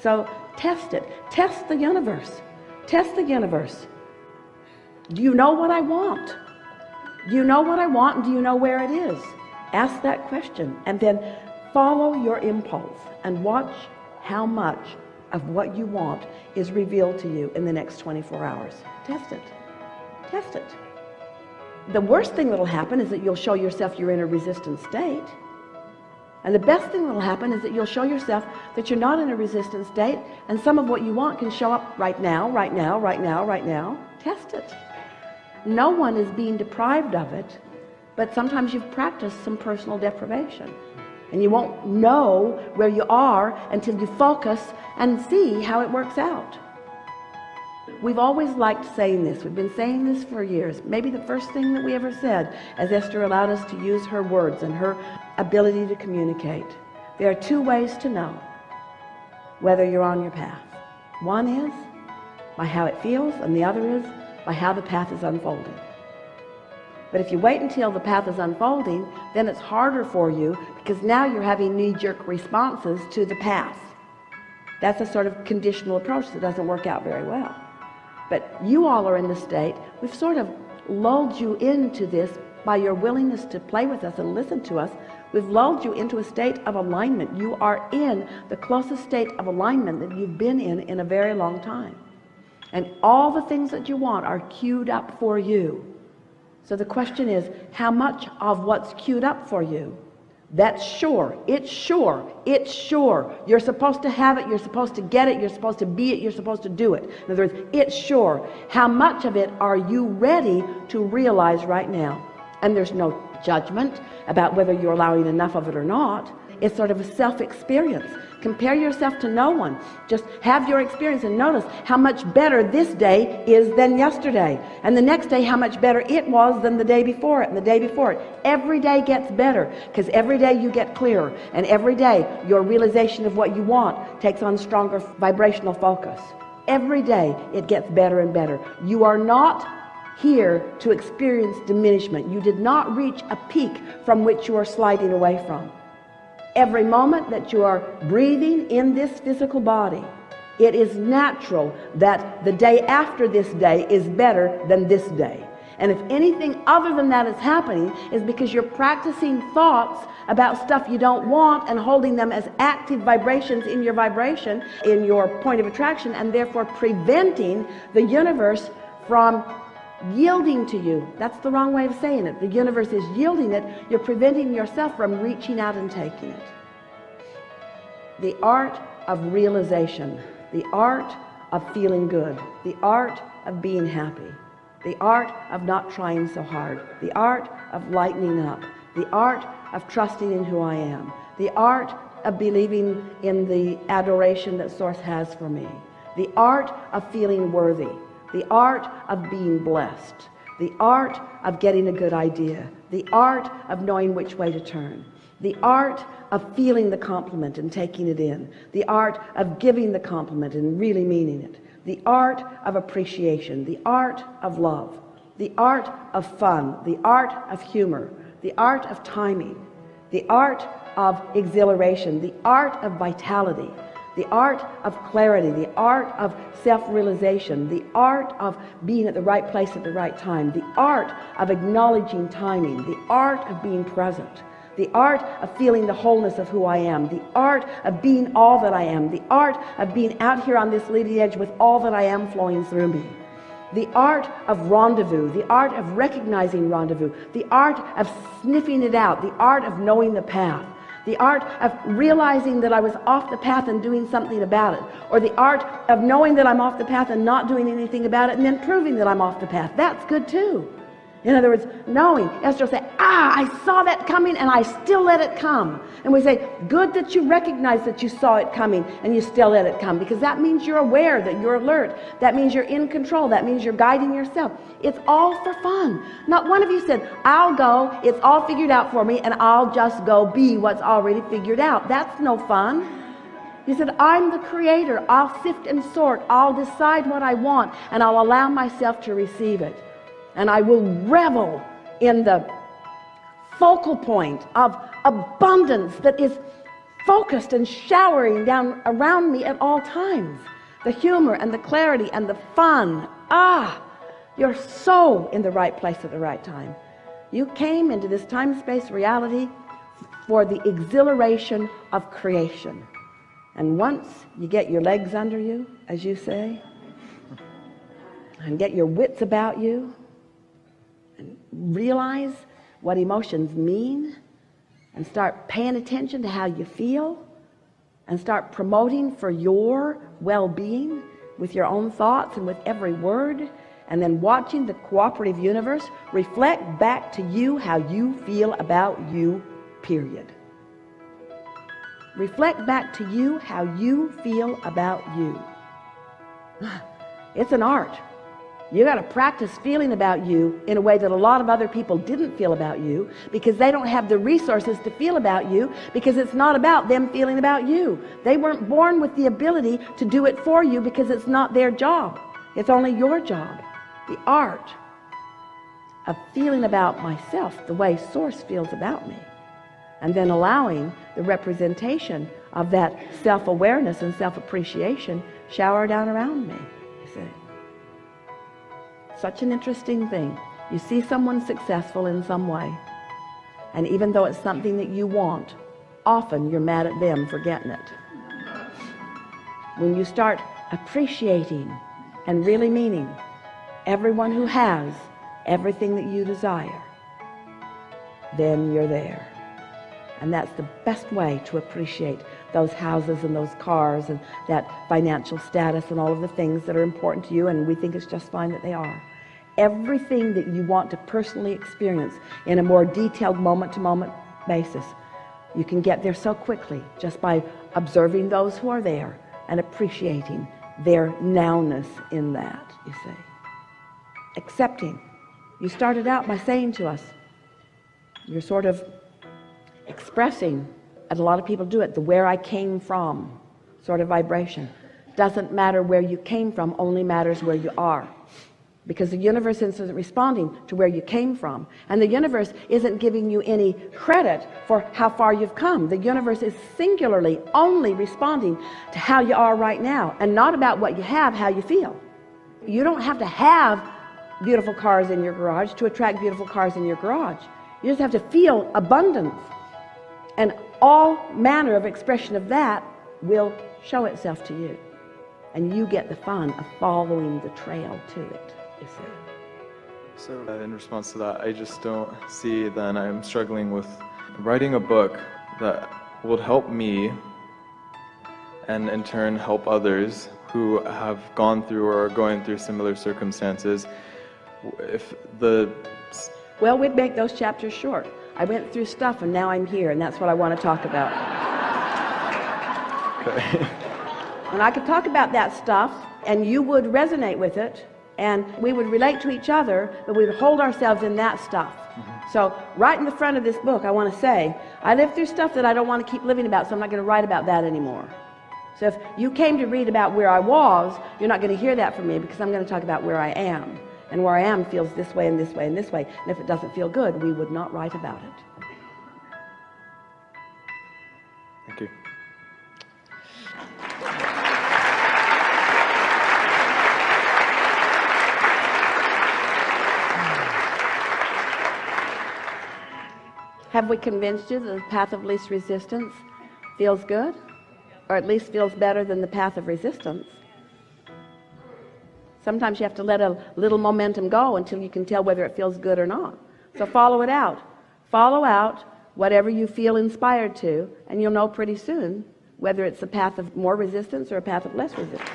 So test it. Test the universe. Test the universe. Do you know what I want? Do you know what I want, and do you know where it is? Ask that question, and then follow your impulse and watch how much of what you want is revealed to you in the next 24 hours. Test it. Test it. The worst thing that'll happen is that you'll show yourself you're in a resistant state. And the best thing that'll happen is that you'll show yourself that you're not in a resistant state, and some of what you want can show up right now, right now, right now, right now. Test it. No one is being deprived of it, but sometimes you've practiced some personal deprivation. And you won't know where you are until you focus and see how it works out. We've always liked saying this. We've been saying this for years. Maybe the first thing that we ever said, as Esther allowed us to use her words and her ability to communicate. There are two ways to know whether you're on your path. One is by how it feels, and the other is by how the path is unfolding. But if you wait until the path is unfolding, then it's harder for you, because now you're having knee-jerk responses to the path. That's a sort of conditional approach that doesn't work out very well. But you all are in the state, we've sort of lulled you into this by your willingness to play with us and listen to us. We've lulled you into a state of alignment. You are in the closest state of alignment that you've been in a very long time. And all the things that you want are queued up for you. So the question is, how much of what's queued up for you? That's sure. It's sure. It's sure. You're supposed to have it. You're supposed to get it. You're supposed to be it. You're supposed to do it. In other words, it's sure. How much of it are you ready to realize right now? And there's no judgment about whether you're allowing enough of it or not. It's sort of a self-experience. Compare yourself to no one. Just have your experience and notice how much better this day is than yesterday. And the next day, how much better it was than the day before it and the day before it. Every day gets better, because every day you get clearer. And every day, your realization of what you want takes on stronger vibrational focus. Every day, it gets better and better. You are not here to experience diminishment. You did not reach a peak from which you are sliding away from. Every moment that you are breathing in this physical body, it is natural that the day after this day is better than this day. And if anything other than that is happening, is because you're practicing thoughts about stuff you don't want and holding them as active vibrations in your vibration, in your point of attraction, and therefore preventing the universe from yielding to you. That's the wrong way of saying it. The universe is yielding it. You're preventing yourself from reaching out and taking it. The art of realization, the art of feeling good, the art of being happy, the art of not trying so hard, the art of lightening up, the art of trusting in who I am, the art of believing in the adoration that Source has for me, the art of feeling worthy, the art of being blessed, the art of getting a good idea, the art of knowing which way to turn, the art of feeling the compliment and taking it in, the art of giving the compliment and really meaning it, the art of appreciation, the art of love, the art of fun, the art of humor, the art of timing, the art of exhilaration, the art of vitality, the art of clarity, the art of self-realization, the art of being at the right place at the right time, the art of acknowledging timing, the art of being present, the art of feeling the wholeness of who I am, the art of being all that I am, the art of being out here on this leading edge with all that I am flowing through me, the art of rendezvous, the art of recognizing rendezvous, the art of sniffing it out, the art of knowing the path, the art of realizing that I was off the path and doing something about it, or the art of knowing that I'm off the path and not doing anything about it and then proving that I'm off the path. That's good too. In other words, knowing. Esther will say, I saw that coming and I still let it come. And we say, good that you recognize that you saw it coming and you still let it come, because that means you're aware, that you're alert. That means you're in control. That means you're guiding yourself. It's all for fun. Not one of you said, I'll go, it's all figured out for me, and I'll just go be what's already figured out. That's no fun. You said, I'm the creator. I'll sift and sort. I'll decide what I want, and I'll allow myself to receive it. And I will revel in the focal point of abundance that is focused and showering down around me at all times. The humor and the clarity and the fun. You're so in the right place at the right time. You came into this time-space reality for the exhilaration of creation. And once you get your legs under you, as you say, and get your wits about you, and realize what emotions mean, and start paying attention to how you feel, and start promoting for your well-being with your own thoughts and with every word, and then watching the cooperative universe reflect back to you how you feel about you, period. Reflect back to you how you feel about you. It's an art. You got to practice feeling about you in a way that a lot of other people didn't feel about you, because they don't have the resources to feel about you, because it's not about them feeling about you. They weren't born with the ability to do it for you, because it's not their job. It's only your job. The art of feeling about myself the way Source feels about me, and then allowing the representation of that self-awareness and self-appreciation shower down around me, you see. Such an interesting thing. You see someone successful in some way, and even though it's something that you want, often you're mad at them for getting it. When you start appreciating and really meaning everyone who has everything that you desire, then you're there. And that's the best way to appreciate those houses and those cars and that financial status and all of the things that are important to you, and we think it's just fine that they are. Everything that you want to personally experience in a more detailed moment-to-moment basis, you can get there so quickly just by observing those who are there and appreciating their nowness in that, you see. Accepting. You started out by saying to us, you're sort of expressing, and a lot of people do it, the where I came from sort of vibration. Doesn't matter where you came from, only matters where you are. Because the universe isn't responding to where you came from. And the universe isn't giving you any credit for how far you've come. The universe is singularly only responding to how you are right now, and not about what you have, how you feel. You don't have to have beautiful cars in your garage to attract beautiful cars in your garage. You just have to feel abundance. And all manner of expression of that will show itself to you. And you get the fun of following the trail to it, you see. So in response to that, I just don't see then I'm struggling with writing a book that will help me and in turn help others who have gone through or are going through similar circumstances. Well, we'd make those chapters short. I went through stuff and now I'm here, and that's what I want to talk about. Okay. And I could talk about that stuff and you would resonate with it and we would relate to each other, but we would hold ourselves in that stuff. So right in the front of this book, I want to say, I lived through stuff that I don't want to keep living about, so I'm not going to write about that anymore. So if you came to read about where I was, you're not going to hear that from me, because I'm going to talk about where I am. And where I am feels this way and this way and this way. And if it doesn't feel good, we would not write about it. Thank you. Have we convinced you that the path of least resistance feels good? Or at least feels better than the path of resistance? Sometimes you have to let a little momentum go until you can tell whether it feels good or not. So follow it out. Follow out whatever you feel inspired to, and you'll know pretty soon whether it's a path of more resistance or a path of less resistance.